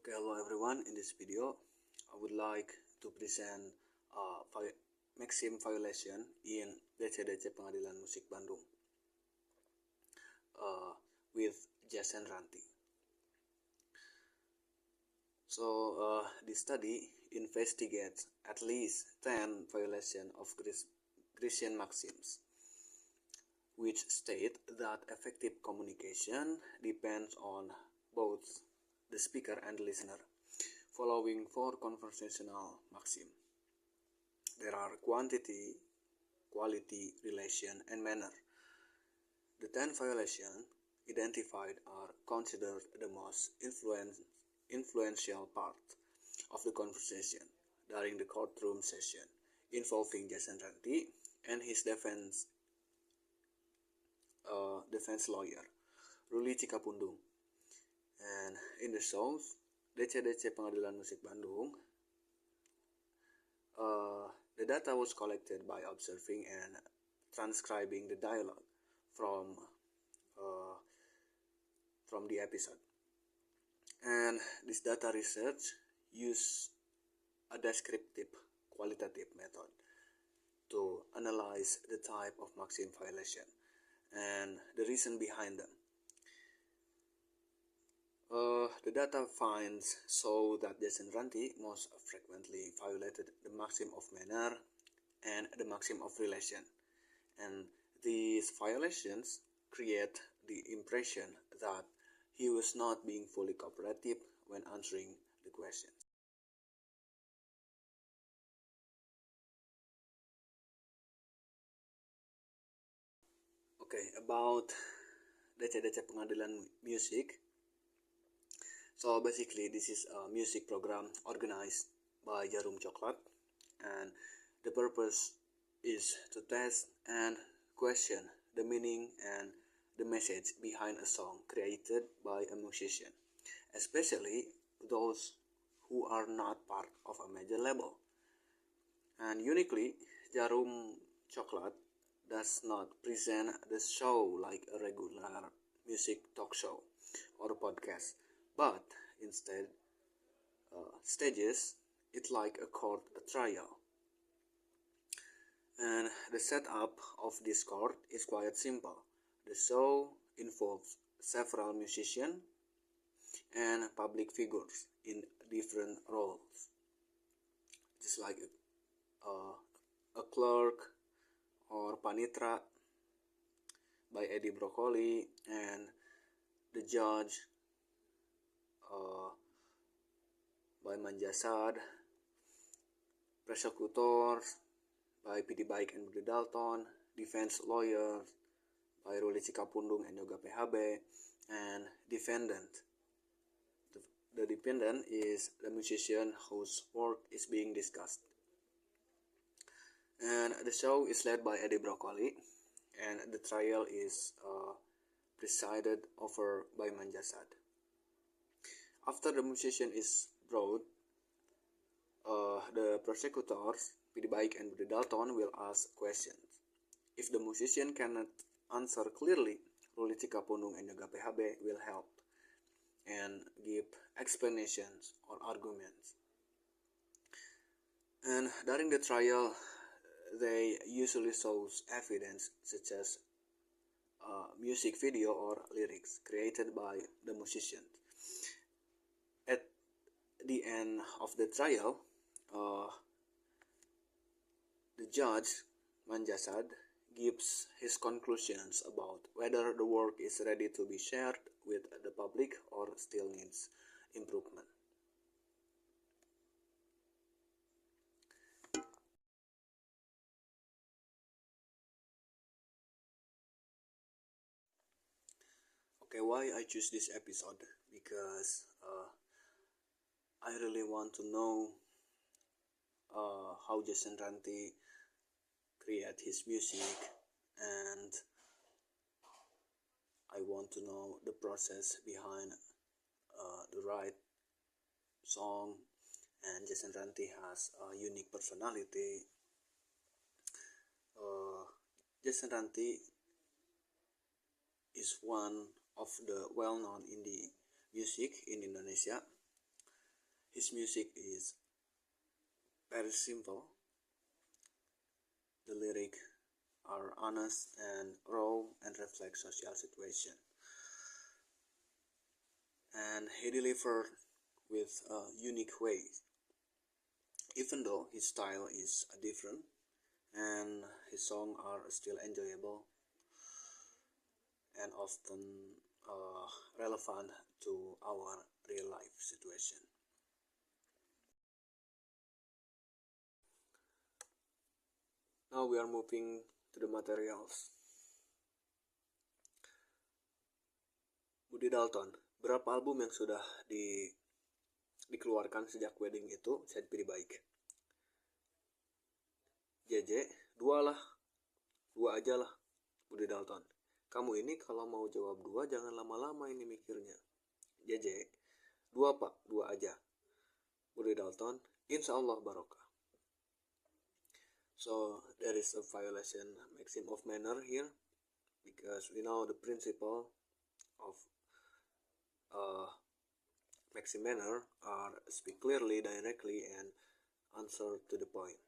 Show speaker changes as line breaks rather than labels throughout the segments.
Okay, hello everyone. In this video, I would like to present maxim violation in DC Pengadilan Musik Bandung with Jason Ranti. So, this study investigates at least 10 violations of Christian maxims, which state that effective communication depends on both the speaker and the listener. Following 4 conversational maxims, there are quantity, quality, relation, and manner. The 10 violations identified are considered the most influential part of the conversation during the courtroom session involving Jason Ranti and his defense lawyer, Ruli Cikapundung. And in the shows, DC Pengadilan Musik Bandung, the data was collected by observing and transcribing the dialogue from the episode. And this data research used a descriptive qualitative method to analyze the type of maxim violation and the reason behind them. The data finds show that Jason Ranti most frequently violated the maxim of manner and the maxim of relation, and these violations create the impression that he was not being fully cooperative when answering the questions. Okay, about DC Pengadilan Music. So basically, this is a music program organized by Jarum Coklat, and the purpose is to test and question the meaning and the message behind a song created by a musician, especially those who are not part of a major label. And uniquely, Jarum Coklat does not present the show like a regular music talk show or podcast, but instead stages it like a court trial. And the setup of this court is quite simple. The show involves several musicians and public figures in different roles, just like a clerk or panitra by Edi Brokoli, and the judge by Manjasad, prosecutors by PD Baik and Budi Dalton, defense lawyers by Ruli Cikapundung and Yoga PHB, and defendant. The defendant is the musician whose work is being discussed. And the show is led by Edi Brokoli, and the trial is presided over by Manjasad. After the musician is brought, the prosecutors, PD Baik and Budi Dalton, will ask questions. If the musician cannot answer clearly, Ruli Cikapundung and Yoga PHB will help and give explanations or arguments. And during the trial, they usually show evidence such as music video or lyrics created by the musician. At the end of the trial, the judge, Manjasad, gives his conclusions about whether the work is ready to be shared with the public or still needs improvement. Okay, why I choose this episode? Because I really want to know how Jason Ranti create his music, and I want to know the process behind the right song. And Jason Ranti has a unique personality. Jason Ranti is one of the well-known indie music in Indonesia, His music is very simple. The lyrics are honest and raw and reflect social situation. And he delivered with a unique way, even though his style is different and his songs are still enjoyable and often relevant to our real life situation. Now we are moving to the materials. Budi Dalton, berapa album yang sudah dikeluarkan sejak Wedding itu? Saya pilih baik. JJ, 2 lah, 2 aja lah. Budi Dalton, kamu ini kalau mau jawab 2 jangan lama-lama ini mikirnya. JJ, 2 pak, 2 aja. Budi Dalton, insya Allah barokah. So there is a violation maxim of manner here, because we know the principle of maxim manner are speak clearly, directly, and answer to the point.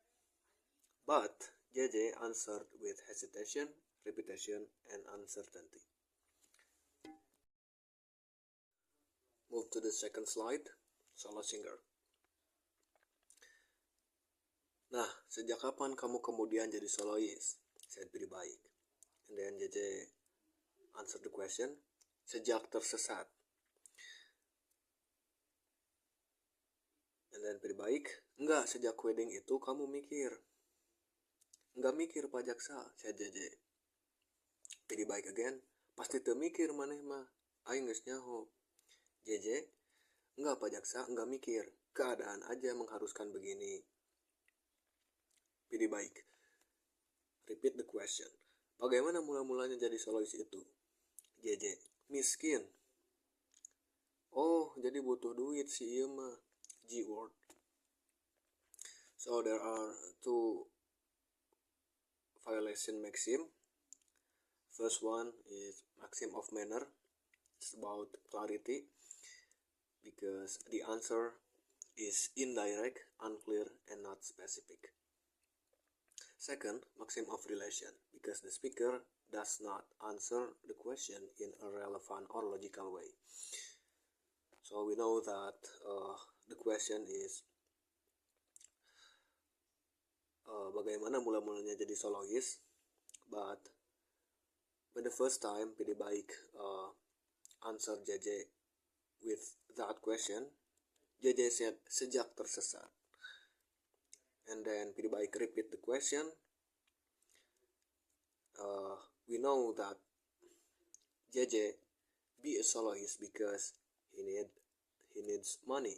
But JJ answered with hesitation, repetition, and uncertainty. Move to the second slide, solo singer. Nah, sejak kapan kamu kemudian jadi solois? Saya pilih baik. And then JJ answer the question, sejak tersesat. And then pilih baik, enggak, sejak Wedding itu kamu mikir. Enggak mikir Pak Jaksa, saya JJ. Pilih baik again, pasti teu mikir maneh mah, aing geus nyaho. JJ, enggak Pak Jaksa, enggak mikir, keadaan aja mengharuskan begini. Pilih baik. Repeat the question. Bagaimana mula-mulanya jadi solois itu? JJ, miskin. Oh, jadi butuh duit si ieu mah. G word. So there are 2 violation maxim. First one is maxim of manner. It's about clarity, because the answer is indirect, unclear, and not specific. Second, maxim of relation, because the speaker does not answer the question in a relevant or logical way. So we know that the question is bagaimana mula-mulanya jadi solois, but when the first time pilih baik answer JJ with that question, JJ said sejak tersesat. And then pilih baik repeat the question. We know that JJ be a soloist because he needs money.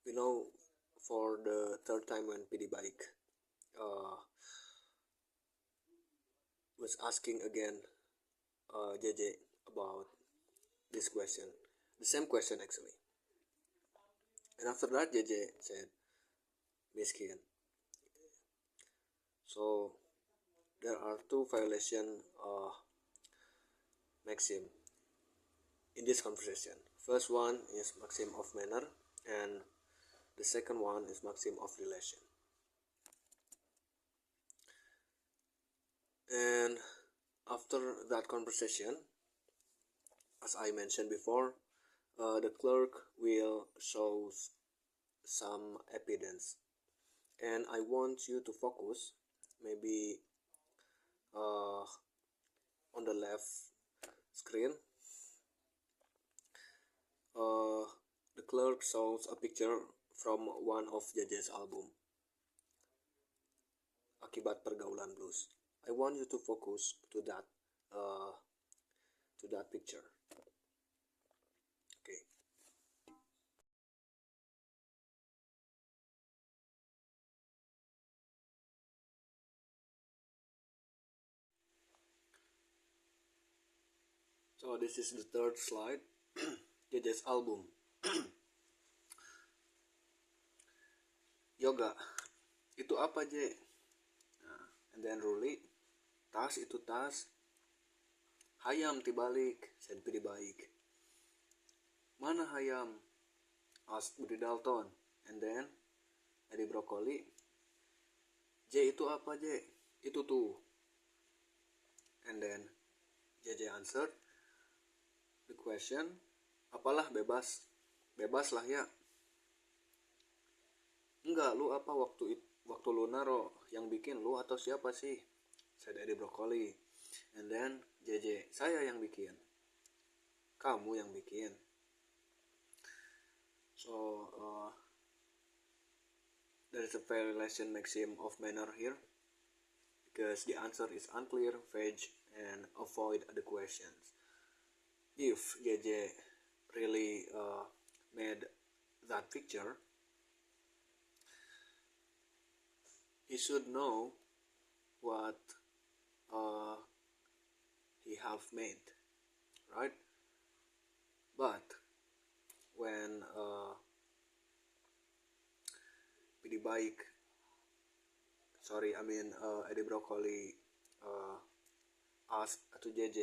We know for the third time when pilih baik was asking again JJ about this question, the same question actually. And after that JJ said miskin. So there are 2 violation maxim in this conversation. First one is maxim of manner, and the second one is maxim of relation. And after that conversation, as I mentioned before, the clerk will show some evidence, and I want you to focus maybe on the left screen. The clerk shows a picture from one of JJ's album, Akibat Pergaulan Blues. I want you to focus to that picture. Okay. So this is the third slide. JJ's album. Yoga. Itu apa, J? Nah, and then Ruli. Tas itu tas. Hayam tibalik, senpi baik. Mana Hayam? Asked Budi Dalton. And then Eddie Broccoli, J itu apa J? Itu tuh. And then JJ answered the question, apalah bebas? Bebas lah ya. Enggak, lu apa waktu lu naro yang bikin lu atau siapa sih? Said Eddie Broccoli. And then JJ, saya yang bikin. Kamu yang bikin. So there is a violation maxim of manner here because the answer is unclear, vague, and avoid the questions. If JJ really made that picture, he should know what he have made, right? But when Eddie Broccoli asked to JJ,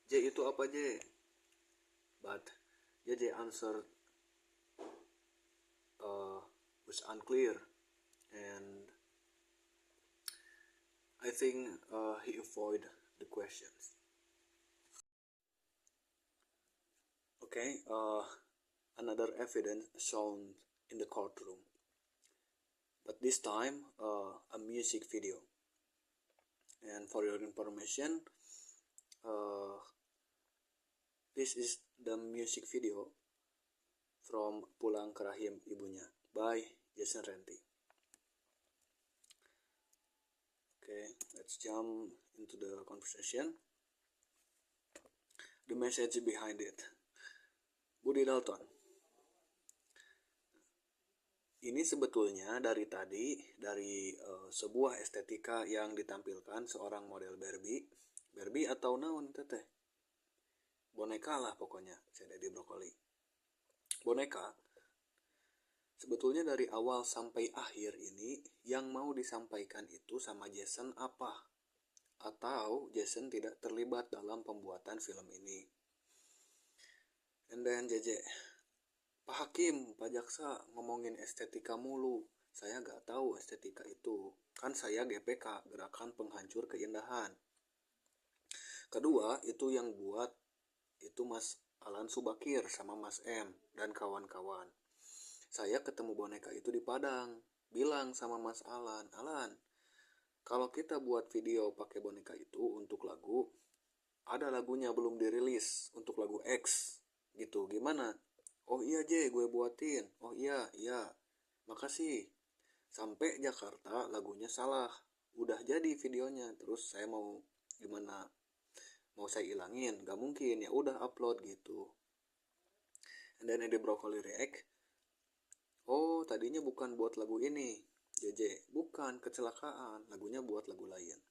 J itu apa J? But JJ answered was unclear, and I think he avoided the questions. Okay, another evidence shown in the courtroom, but this time a music video. And for your information, this is the music video from Pulang ke Rahim Ibunya by Jason Renti. Okay, let's jump into the conversation. The message behind it. Budi Dalton. Ini sebetulnya dari sebuah estetika yang ditampilkan seorang model Barbie atau naon teteh. Boneka lah pokoknya, saya Eddie Broccoli. Boneka. Sebetulnya dari awal sampai akhir ini yang mau disampaikan itu sama Jason apa? Atau Jason tidak terlibat dalam pembuatan film ini. And then JJ, Pak Hakim, Pak Jaksa ngomongin estetika mulu. Saya gak tahu estetika itu. Kan saya GPK, Gerakan Penghancur Keindahan. Kedua, itu yang buat itu Mas Alan Subakir sama Mas M dan kawan-kawan. Saya ketemu boneka itu di Padang. Bilang sama Mas Alan, kalau kita buat video pakai boneka itu untuk lagu, ada lagunya belum dirilis untuk lagu X. Gitu, gimana? Oh iya J, gue buatin. Oh iya, makasih. Sampai Jakarta lagunya salah. Udah jadi videonya. Terus saya mau gimana? Mau saya ilangin? Gak mungkin, ya udah upload gitu. And then Eddie Broccoli react. Oh, tadinya bukan buat lagu ini. JJ, bukan, kecelakaan. Lagunya buat lagu lain.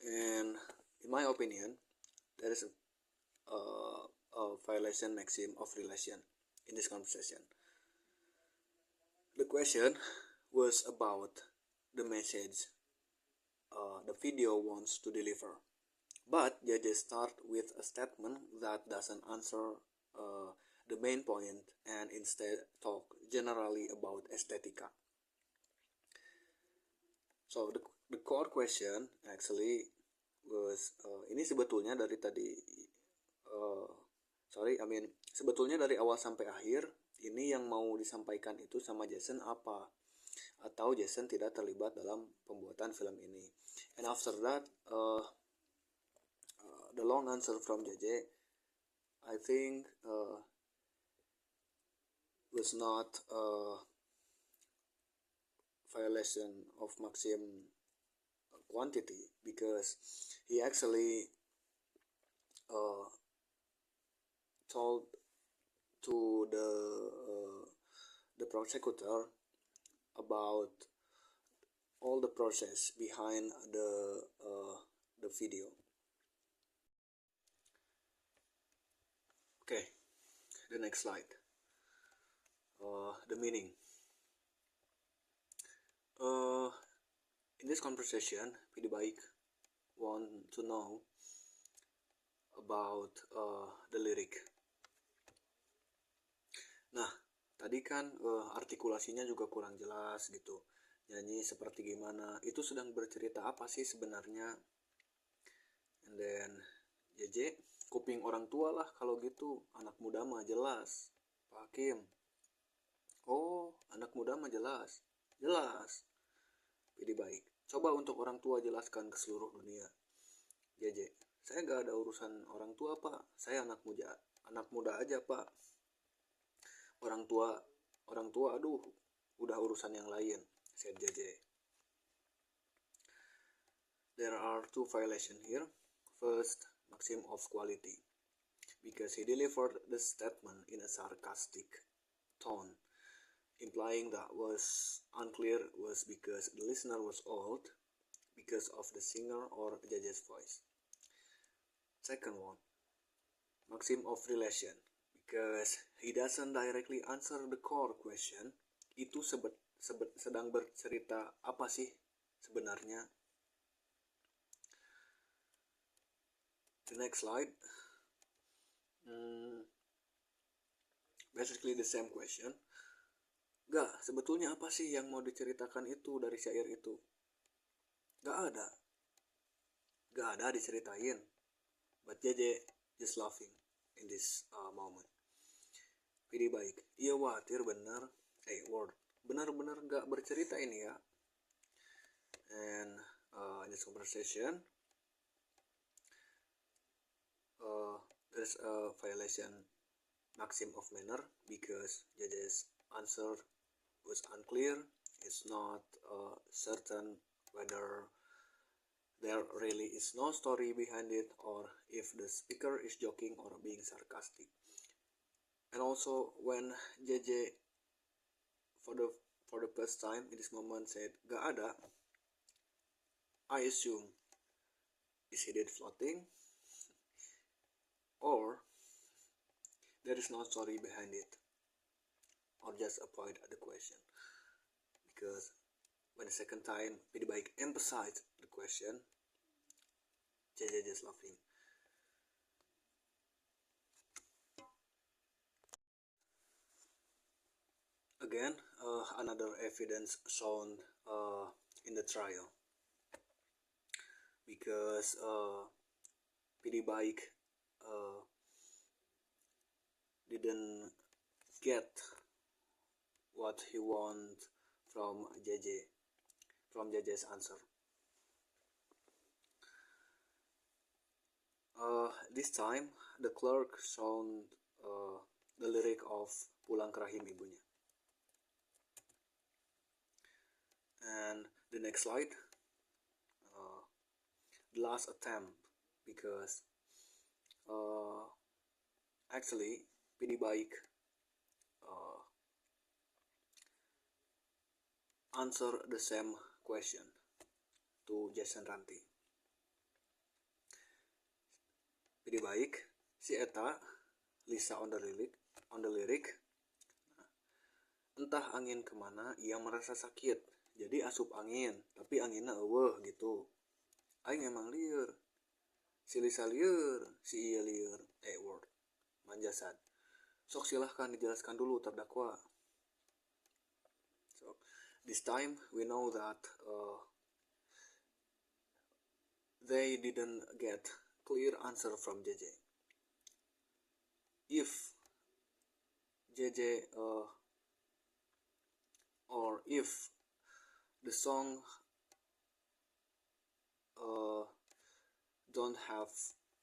And in my opinion, there is a violation maxim of relation in this conversation. The question was about the message the video wants to deliver. But JJ start with a statement that doesn't answer the main point and instead talk generally about aesthetica. So the core question actually was ini sebetulnya dari tadi sebetulnya dari awal sampai akhir ini yang mau disampaikan itu sama Jason apa? Atau Jason tidak terlibat dalam pembuatan film ini. And after that the long answer from JJ, I think was not a violation of maxim quantity because he actually told to the prosecutor about all the process behind the video. Okay, the next slide. The meaning. In this conversation, Pidi Baik want to know about the lyric. tadi kan artikulasinya juga kurang jelas gitu. Nyanyi seperti gimana? Itu sedang bercerita apa sih sebenarnya? And then JJ, kuping orang tua lah kalau gitu. Anak muda mah jelas. Pak Hakim. Oh, anak muda mah jelas. Jelas. Jadi baik. Coba untuk orang tua jelaskan ke seluruh dunia. JJ, saya gak ada urusan orang tua pak. Saya anak muda aja pak. Orang tua aduh udah urusan yang lain, said JJ. There are two violations here. First, maxim of quality, because he delivered the statement in a sarcastic tone, implying that was unclear was because the listener was old, because of the singer or JJ's voice. Second one, maxim of relation, because he doesn't directly answer the core question. Itu sedang bercerita apa sih sebenarnya? The next slide. Basically the same question. Gak, sebetulnya apa sih yang mau diceritakan itu dari syair itu? Gak ada diceritain. But JJ just laughing in this moment. Pilih baik. Iya watir bener. Word. Bener-bener gak bercerita ini ya. And in this conversation, there's a violation maxim of manner because JJ's answer was unclear. It's not certain whether there really is no story behind it or if the speaker is joking or being sarcastic. And also when JJ for the first time in this moment said gak ada, I assume is he dead floating or there is no story behind it or just avoid the question, because when the second time Pilih Baik emphasized the question, JJ just laughing. Again, another evidence shown in the trial, because Pilih Baik didn't get what he want from JJ's answer. This time the clerk shown the lyric of Pulang ke Rahim Ibunya. And the next slide, the last attempt, because actually Pilih Baik answer the same question to Jason Ranti. Pilih Baik si eta Lisa on the lyric, entah angin kemana ia merasa sakit, jadi asup angin tapi anginnya eueuh gitu. Aing emang lieur, si Lisa lieur, si iya lieur. Word manjasad. Sok silahkan dijelaskan dulu terdakwa. So this time we know that they didn't get clear answer from JJ. If JJ or if the song don't have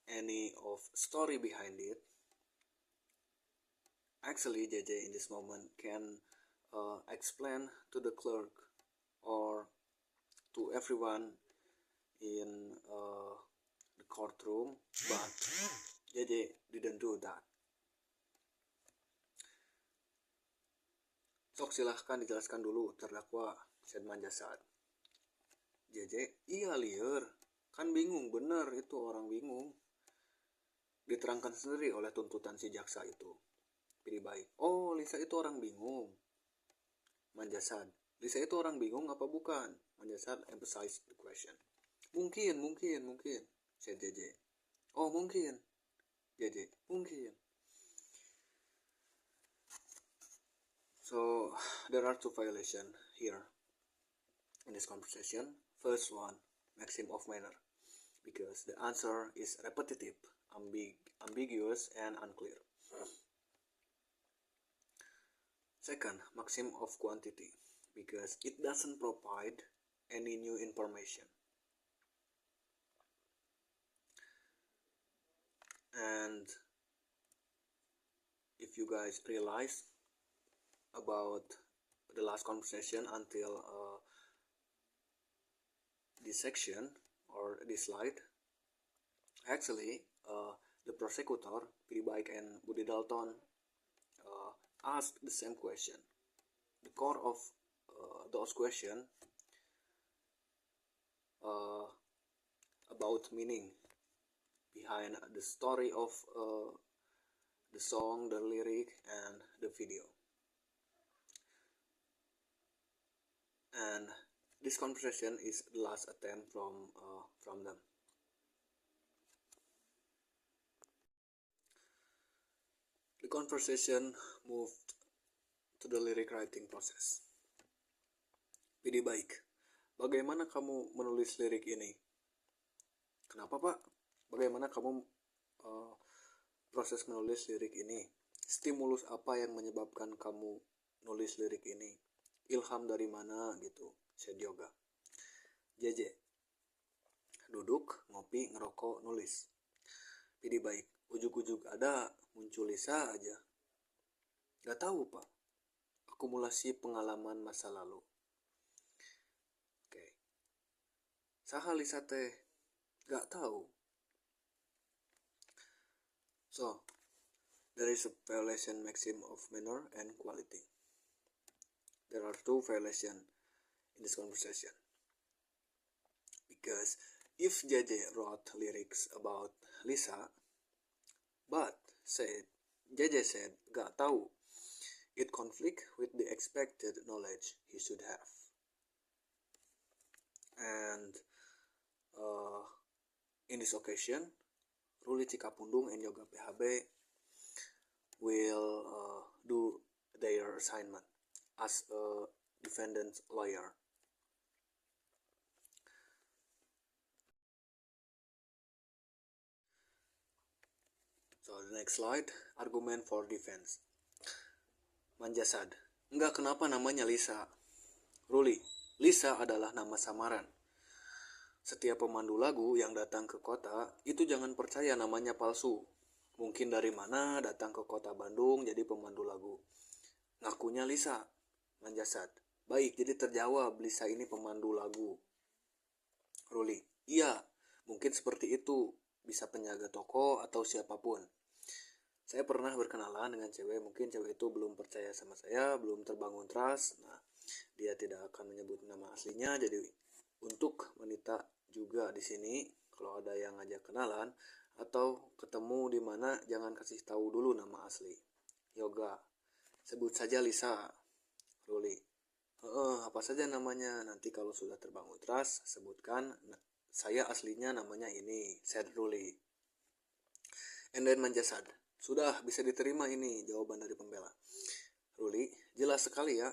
any of story behind it, actually JJ in this moment can explain to the clerk or to everyone in the courtroom, but JJ didn't do that. Sok silahkan dijelaskan dulu terdakwa, said Manjasad. JJ, iya lieur, kan bingung bener itu, orang bingung. Diterangkan sendiri oleh tuntutan si jaksa itu. Pilih Baik, oh Lisa itu orang bingung. Manjasad, Lisa itu orang bingung apa bukan? Manjasad emphasized the question. Mungkin, said JJ. Oh mungkin, JJ, mungkin. So there are two violations here in this conversation. First one, maxim of manner, because the answer is repetitive, ambiguous, and unclear. Second, maxim of quantity, because it doesn't provide any new information. And if you guys realize about the last conversation until this section or this slide, actually the prosecutor, P.D. Baik and Budi Dalton, asked the same question. The core of those questions about meaning behind the story of the song, the lyric, and the video. And this conversation is the last attempt from them. The conversation moved to the lyric writing process. P.D. Baik, bagaimana kamu menulis lirik ini? Kenapa, Pak? Bagaimana kamu proses menulis lirik ini? Stimulus apa yang menyebabkan kamu nulis lirik ini? Ilham dari mana gitu? Said Yoga. JJ, duduk, ngopi, ngerokok, nulis. P.D. Baik, ujuk-ujuk ada, muncul Lisa aja. Gak tahu, Pak. Akumulasi pengalaman masa lalu. Oke. Saha Lisa teh? Gak tahu. So, there is a violation maxim of manner and quality. There are two violations in this conversation. Because if JJ wrote lyrics about Lisa, but JJ said gak tahu, it conflict with the expected knowledge he should have. And in this occasion, Ruli Cikapundung and Yoga PHB will do their assignment as a defendant's lawyer. So the next slide, argument for defense. Manjasad, enggak, kenapa namanya Lisa? Ruli, Lisa adalah nama samaran. Setiap pemandu lagu yang datang ke kota, itu jangan percaya namanya palsu. Mungkin dari mana datang ke kota Bandung jadi pemandu lagu. Ngakunya Lisa. Manjasad, baik, jadi terjawab Lisa ini pemandu lagu. Ruli, iya, mungkin seperti itu. Bisa penjaga toko atau siapapun. Saya pernah berkenalan dengan cewek, mungkin cewek itu belum percaya sama saya, belum terbangun trust. Nah, dia tidak akan menyebut nama aslinya, jadi untuk wanita juga di sini, kalau ada yang ngajak kenalan atau ketemu di mana, jangan kasih tahu dulu nama asli. Yoga, sebut saja Lisa. Ruli, apa saja namanya, nanti kalau sudah terbangun trust, sebutkan. Saya aslinya namanya ini, said Ruli. And then Manjasad, sudah bisa diterima ini jawaban dari pembela. Ruli, jelas sekali ya.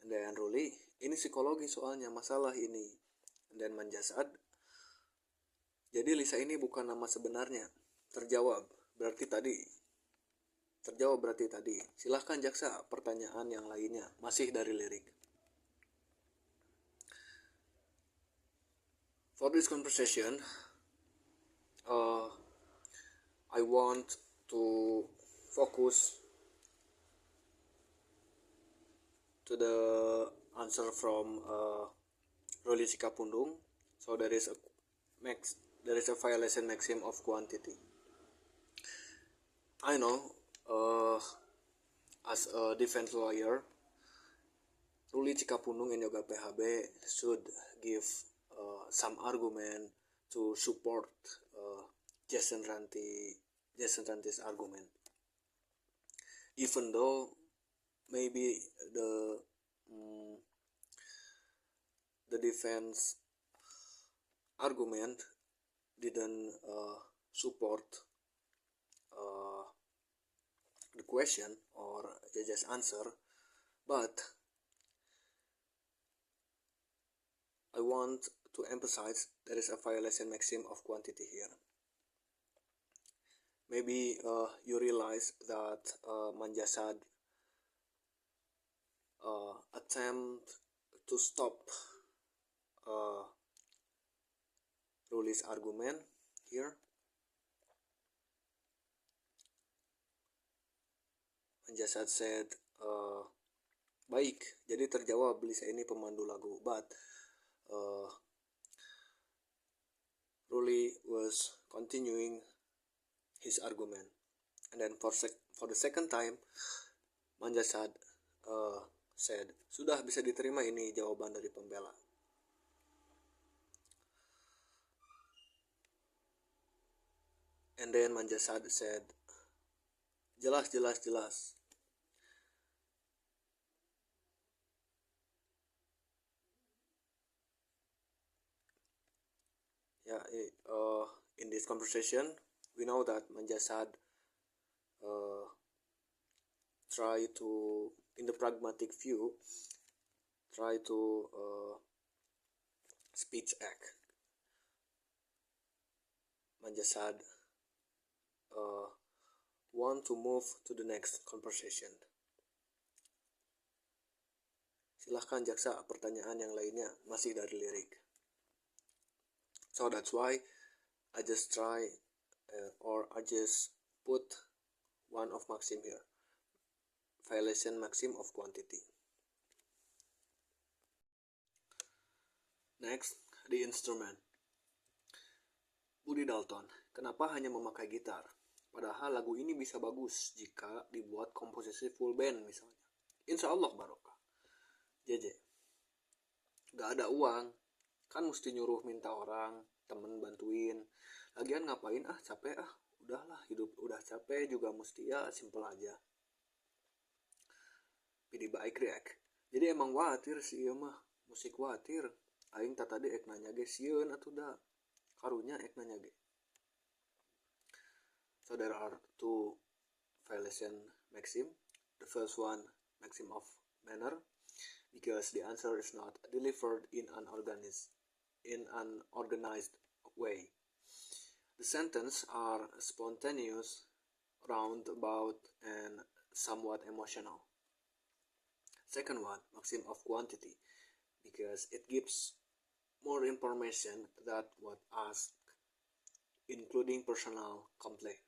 And then Ruli, ini psikologi soalnya masalah ini. And then Manjasad, jadi Lisa ini bukan nama sebenarnya. Terjawab berarti tadi. Silahkan jaksa pertanyaan yang lainnya, masih dari lirik. For this conversation, I want to focus to the answer from Ruli Cikapundung. So there is a violation maxim of quantity. I know, as a defense lawyer, Ruli Cikapundung and Yoga PHB should give some argument to support Jason Ranti's argument. Even though maybe the defense argument didn't support the question or JJ's answer, but I want to emphasize there is a violation maxim of quantity here. Maybe you realize that Manjasad attempt to stop Ruli's argument here. Manjasad said, baik, jadi terjawab Lisa ini pemandu lagu, but Ruli was continuing his argument, and then for the second time Manjasad said, sudah bisa diterima ini jawaban dari pembela. And then Manjasad said, jelas. Yeah, in this conversation, we know that Manjasad try to, in the pragmatic view, try to speech act. Manjasad want to move to the next conversation. Silahkan jaksa, pertanyaan yang lainnya masih dari lirik. So that's why I just try I just put one of maxim here. Violation maxim of quantity. Next, the instrument. Buddy Dalton, kenapa hanya memakai gitar? Padahal lagu ini bisa bagus jika dibuat komposisi full band misalnya. Insya Allah barokah. JJ, gak ada uang, kan mesti nyuruh minta orang, temen bantuin. Lagian ngapain capek udahlah, hidup udah capek juga mesti ya simple aja. Pilih baik reak. Jadi emang watir sih ya mah, musik watir. Aing tadi ek nanya ge sieun atuh da. Karunya ek nanya ge. So there are two violation maxim. The first one, maxim of manner, because the answer is not delivered in an organized way. The sentences are spontaneous, roundabout, and somewhat emotional. Second one, maxim of quantity, because it gives more information than what asked, including personal complaint.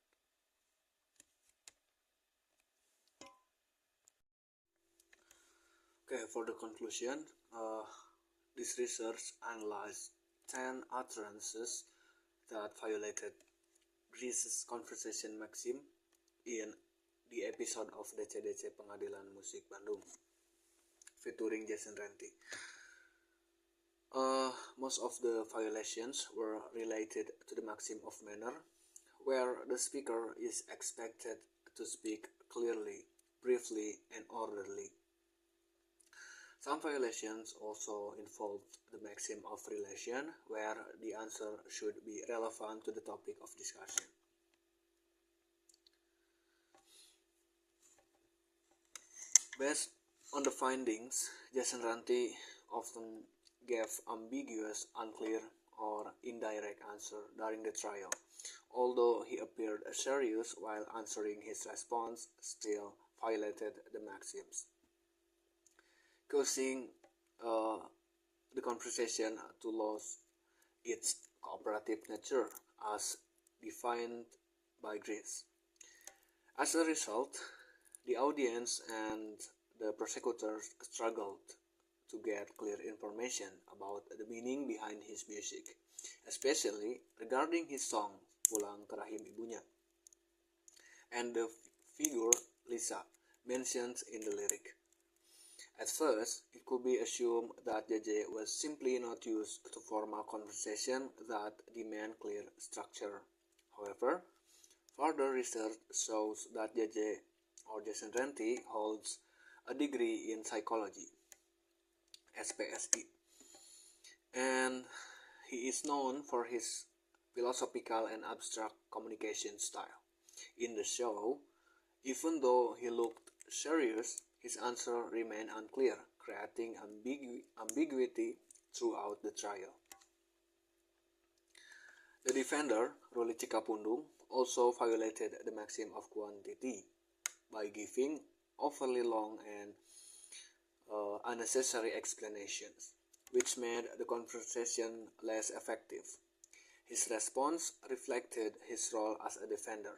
Okay, for the conclusion, this research analyzed 10 utterances that violated Greece's conversation maxim in the episode of DC-DC Pengadilan Musik Bandung featuring Jason Renti. Most of the violations were related to the maxim of manner, where the speaker is expected to speak clearly, briefly, and orderly. Some violations also involved the maxim of relation, where the answer should be relevant to the topic of discussion. Based on the findings, Jason Renti often gave ambiguous, unclear, or indirect answer during the trial. Although he appeared serious while answering, his response still violated the maxims, causing the conversation to lose its cooperative nature as defined by Greece. As a result, the audience and the prosecutors struggled to get clear information about the meaning behind his music, especially regarding his song Pulang ke Rahim Ibunya and the figure Lisa mentioned in the lyric. At first, it could be assumed that JJ was simply not used to formal conversation that demand clear structure. However, further research shows that JJ or Jason Renti holds a degree in psychology, SPSI, and he is known for his philosophical and abstract communication style. In the show, Even though he looked serious, his answer remained unclear, creating ambiguity throughout the trial. The defender, Ruli Cikapundung, also violated the maxim of quantity by giving overly long and unnecessary explanations, which made the conversation less effective. His response reflected his role as a defender,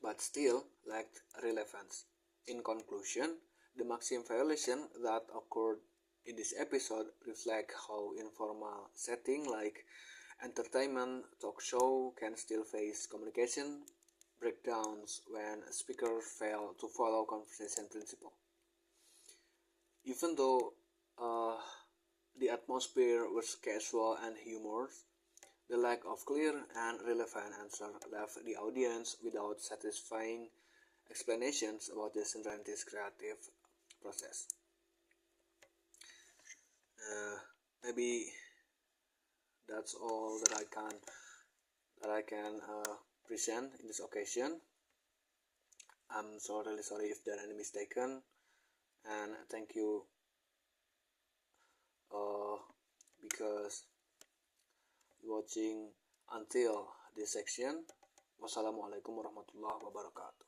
but still lacked relevance. In conclusion, the maxim violation that occurred in this episode reflect how informal setting like entertainment talk show can still face communication breakdowns when speakers fail to follow conversation principle. Even though the atmosphere was casual and humorous, the lack of clear and relevant answer left the audience without satisfying explanations about the scientist's creative process. Maybe that's all that I can present in this occasion. I'm really sorry if there are any mistaken, and thank you because watching until this section. Wassalamualaikum warahmatullahi wabarakatuh.